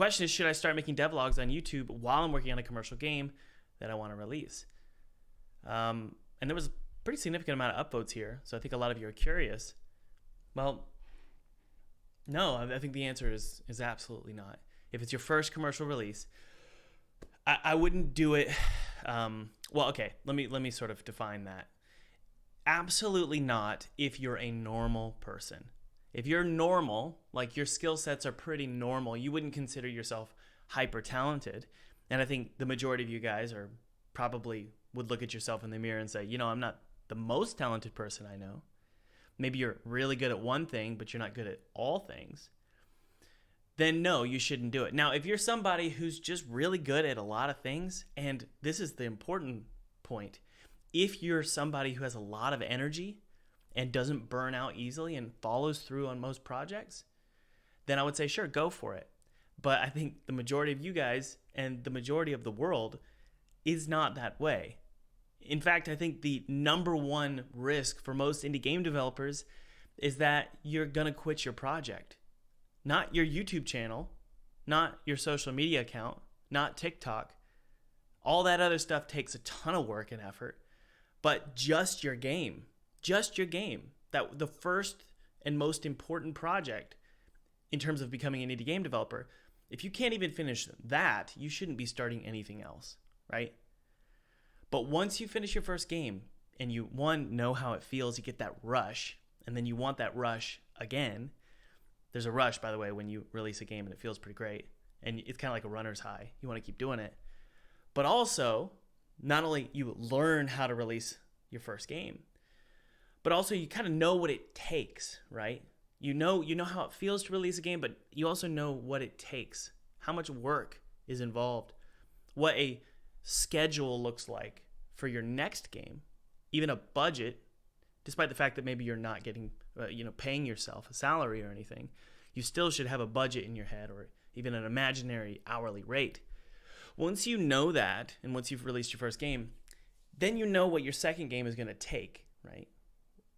question is, should I start making devlogs on YouTube while I'm working on a commercial game that I want to release? And there was a pretty significant amount of upvotes here, so I think a lot of you are curious. Well, no, I think the answer is absolutely not. If it's your first commercial release, I wouldn't do it. Well, okay, let me sort of define that. Absolutely not if you're a normal person. If you're normal, like your skill sets are pretty normal, you wouldn't consider yourself hyper talented. And I think the majority of you guys are probably would look at yourself in the mirror and say, you know, I'm not the most talented person I know. Maybe you're really good at one thing, but you're not good at all things. Then no, you shouldn't do it. Now, if you're somebody who's just really good at a lot of things, and this is the important point, if you're somebody who has a lot of energy and doesn't burn out easily and follows through on most projects, then I would say, sure, go for it. But I think the majority of you guys and the majority of the world is not that way. In fact, I think the number one risk for most indie game developers is that you're going to quit your project. Not your YouTube channel, not your social media account, not TikTok. All that other stuff takes a ton of work and effort, but just your game. Just your game. That the first and most important project in terms of becoming an indie game developer. If you can't even finish that, you shouldn't be starting anything else, right? But once you finish your first game and you, one, know how it feels, you get that rush, and then you want that rush again. There's a rush, by the way, when you release a game and it feels pretty great. And it's kind of like a runner's high. You want to keep doing it. But also, not only you learn how to release your first game, but also you kind of know what it takes, right? You know how it feels to release a game, but you also know what it takes, how much work is involved, what a schedule looks like for your next game, even a budget, despite the fact that maybe you're not getting, paying yourself a salary or anything. You still should have a budget in your head or even an imaginary hourly rate. Once you know that, and once you've released your first game, then you know what your second game is going to take, right?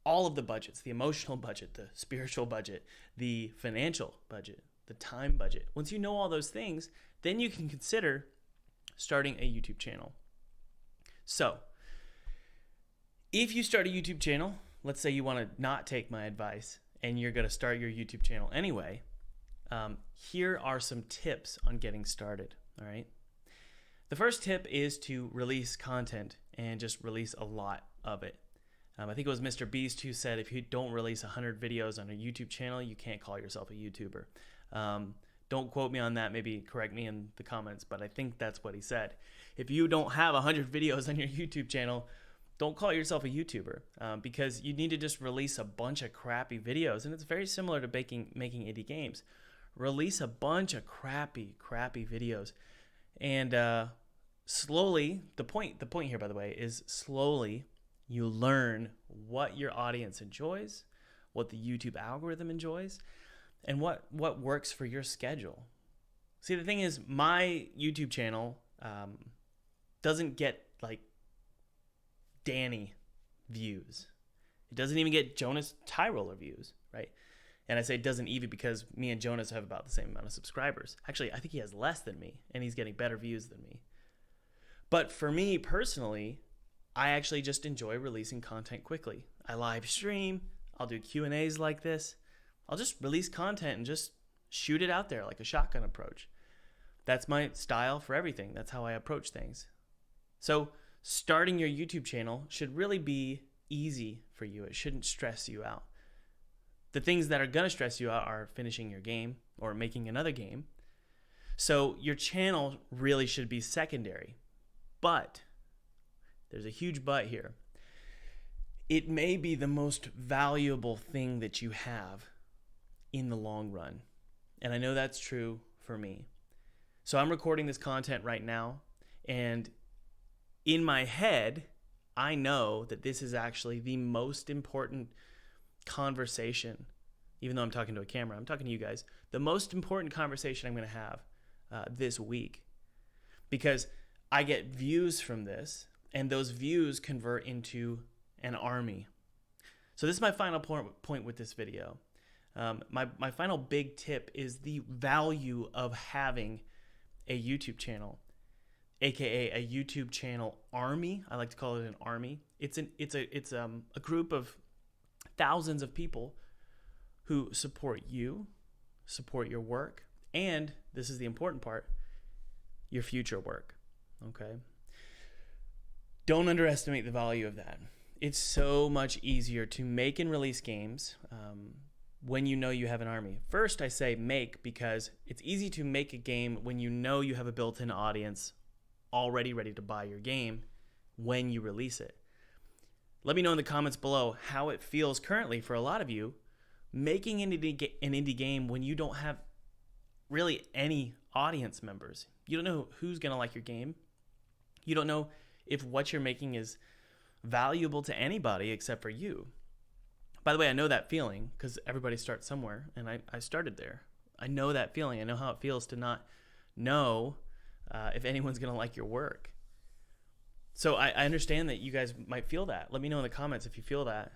All of the budgets, the emotional budget, the spiritual budget, the financial budget, the time budget. Once you know all those things, then you can consider starting a YouTube channel. So, if you start a YouTube channel, let's say you want to not take my advice and you're going to start your YouTube channel anyway, here are some tips on getting started, all right? The first tip is to release content and just release a lot of it. I think it was Mr. Beast who said if you don't release 100 videos on a YouTube channel, you can't call yourself a YouTuber. Don't quote me on that, maybe correct me in the comments, but I think that's what he said. If you don't have 100 videos on your YouTube channel, don't call yourself a YouTuber, because you need to just release a bunch of crappy videos, and it's very similar to making indie games. Release a bunch of crappy videos, and slowly, the point here, by the way, is slowly you learn what your audience enjoys, what the YouTube algorithm enjoys, and what works for your schedule. See, the thing is, my YouTube channel doesn't get like Danny views. It doesn't even get Jonas Tyroller views, right? And I say it doesn't even because me and Jonas have about the same amount of subscribers. Actually, I think he has less than me, and he's getting better views than me. But for me personally, I actually just enjoy releasing content quickly. I live stream, I'll do Q&As like this. I'll just release content and just shoot it out there like a shotgun approach. That's my style for everything. That's how I approach things. So starting your YouTube channel should really be easy for you. It shouldn't stress you out. The things that are going to stress you out are finishing your game or making another game. So your channel really should be secondary. But there's a huge but here. It may be the most valuable thing that you have in the long run. And I know that's true for me. So I'm recording this content right now, and in my head, I know that this is actually the most important conversation. Even though I'm talking to a camera, I'm talking to you guys. The most important conversation I'm going to have this week, because I get views from this, and those views convert into an army. So this is my final point with this video. My final big tip is the value of having a YouTube channel, aka a YouTube channel army. I like to call it an army. It's a group of thousands of people who support you, support your work, and this is the important part, your future work. Okay? Don't underestimate the value of that. It's so much easier to make and release games when you know you have an army. First, I say make because it's easy to make a game when you know you have a built-in audience already ready to buy your game when you release it. Let me know in the comments below how it feels currently for a lot of you making an indie game when you don't have really any audience members. You don't know who's going to like your game. You don't know if what you're making is valuable to anybody except for you. By the way, I know that feeling because everybody starts somewhere, and I started there. I know that feeling. I know how it feels to not know if anyone's going to like your work. So I understand that you guys might feel that. Let me know in the comments if you feel that.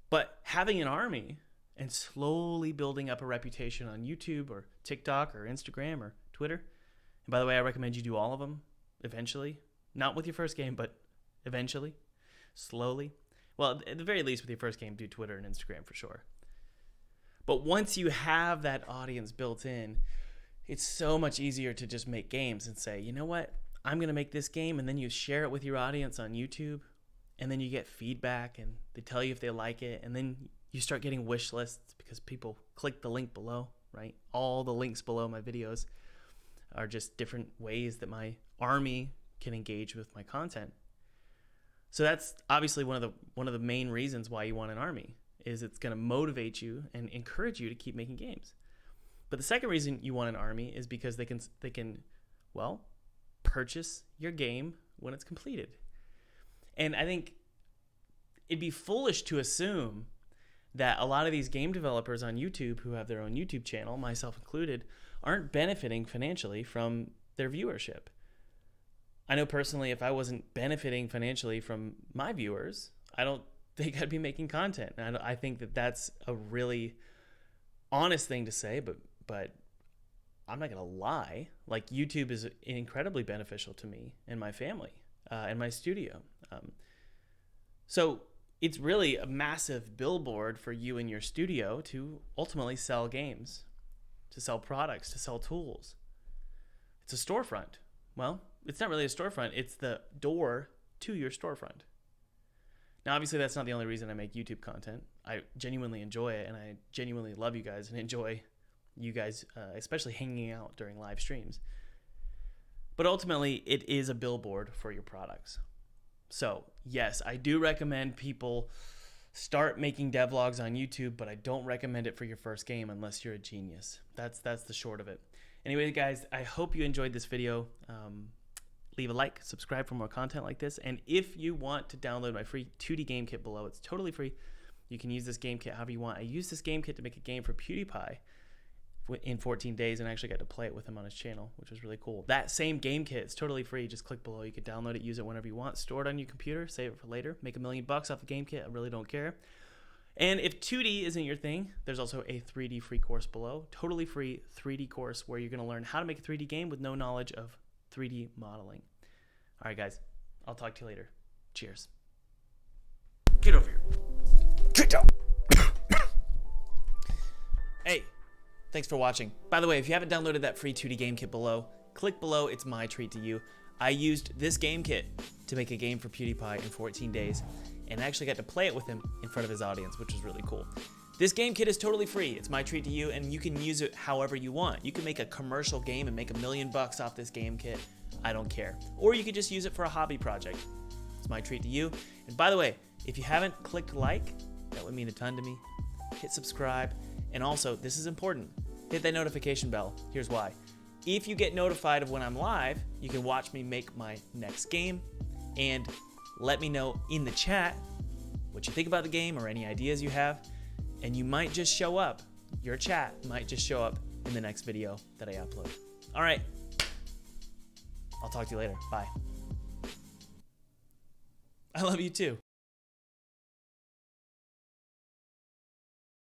But having an army and slowly building up a reputation on YouTube or TikTok or Instagram or Twitter, and by the way, I recommend you do all of them eventually. Not with your first game, but eventually, slowly. Well, at the very least with your first game, do Twitter and Instagram for sure. But once you have that audience built in, it's so much easier to just make games and say, you know what, I'm going to make this game, and then you share it with your audience on YouTube, and then you get feedback, and they tell you if they like it, and then you start getting wish lists because people click the link below, right? All the links below my videos are just different ways that my army can engage with my content. So that's obviously one of the main reasons why you want an army, is it's going to motivate you and encourage you to keep making games. But the second reason you want an army is because they can well, purchase your game when it's completed. And I think it'd be foolish to assume that a lot of these game developers on YouTube who have their own YouTube channel, myself included, aren't benefiting financially from their viewership. I know personally, if I wasn't benefiting financially from my viewers, I don't think I'd be making content. And I think that that's a really honest thing to say, but I'm not gonna lie. Like, YouTube is incredibly beneficial to me and my family and my studio. So it's really a massive billboard for you and your studio to ultimately sell games, to sell products, to sell tools. It's a storefront. Well, it's not really a storefront. It's the door to your storefront. Now, obviously, that's not the only reason I make YouTube content. I genuinely enjoy it, and I genuinely love you guys and enjoy you guys, especially hanging out during live streams. But ultimately, it is a billboard for your products. So, yes, I do recommend people start making devlogs on YouTube, but I don't recommend it for your first game unless you're a genius. That's the short of it. Anyway, guys, I hope you enjoyed this video. Leave a like, subscribe for more content like this, and if you want to download my free 2D game kit below, it's totally free. You can use this game kit however you want. I used this game kit to make a game for PewDiePie in 14 days and actually got to play it with him on his channel, which was really cool. That same game kit is totally free. Just click below. You can download it, use it whenever you want, store it on your computer, save it for later, make $1 million off the game kit. I really don't care. And if 2D isn't your thing, there's also a 3D free course below, totally free 3D course where you're going to learn how to make a 3D game with no knowledge of 3D modeling. All right, guys, I'll talk to you later. Cheers. Get over here. Get down. Hey, thanks for watching. By the way, if you haven't downloaded that free 2D game kit below, click below. It's my treat to you. I used this game kit to make a game for PewDiePie in 14 days, and I actually got to play it with him in front of his audience, which was really cool. This game kit is totally free. It's my treat to you, and you can use it however you want. You can make a commercial game and make $1 million off this game kit. I don't care. Or you could just use it for a hobby project. It's my treat to you. And by the way, if you haven't clicked like, that would mean a ton to me. Hit subscribe. And also, this is important, hit that notification bell. Here's why. If you get notified of when I'm live, you can watch me make my next game and let me know in the chat what you think about the game or any ideas you have. And you might just show up. Your chat might just show up in the next video that I upload. All right. I'll talk to you later. Bye. I love you too.